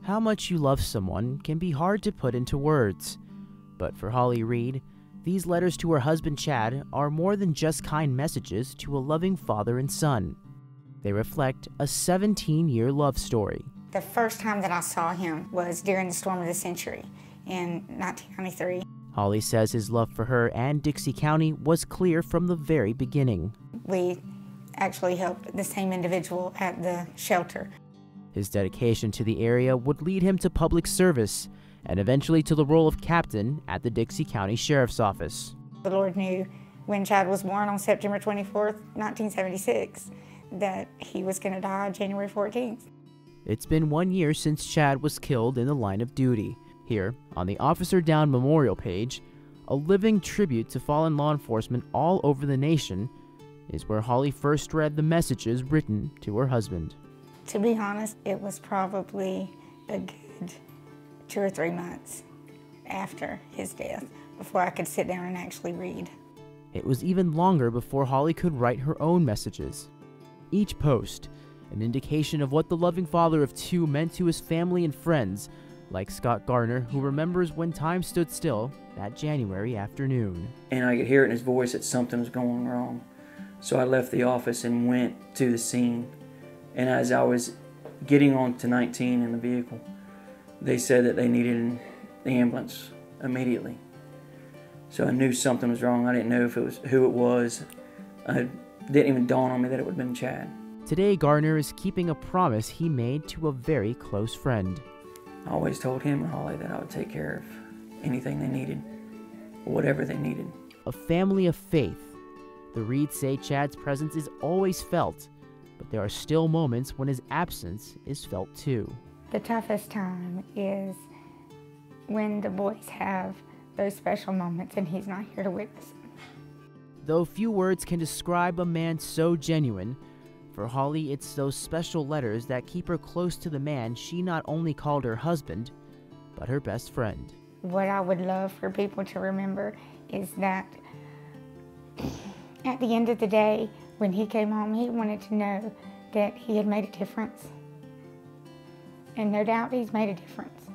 How much you love someone can be hard to put into words, but for Holly Reed, these letters to her husband Chad are more than just kind messages to a loving father and son. They reflect a 17-year love story. The first time that I saw him was during the storm of the century in 1993. Holly says his love for her and Dixie County was clear from the very beginning. We actually helped the same individual at the shelter. His dedication to the area would lead him to public service and eventually to the role of captain at the Dixie County Sheriff's Office. The Lord knew when Chad was born on September 24th, 1976, that he was going to die January 14th. It's been 1 year since Chad was killed in the line of duty. Here, on the Officer Down Memorial page, a living tribute to fallen law enforcement all over the nation, is where Holly first read the messages written to her husband. To be honest, it was probably a good 2 or 3 months after his death before I could sit down and actually read. It was even longer before Holly could write her own messages. Each post, an indication of what the loving father of two meant to his family and friends, like Scott Garner, who remembers when time stood still that January afternoon. And I could hear it in his voice that something was going wrong. So I left the office and went to the scene. And as I was getting on to 19 in the vehicle, they said that they needed the ambulance immediately. So I knew something was wrong. I didn't know if it was who it was. It didn't even dawn on me that it would have been Chad. Today, Garner is keeping a promise he made to a very close friend. I always told him and Holly that I would take care of anything they needed, or whatever they needed. A family of faith. The Reeds say Chad's presence is always felt, but there are still moments when his absence is felt too. The toughest time is when the boys have those special moments and he's not here to witness them. Though few words can describe a man so genuine, for Holly it's those special letters that keep her close to the man she not only called her husband, but her best friend. What I would love for people to remember is that at the end of the day, when he came home, he wanted to know that he had made a difference. And no doubt he's made a difference.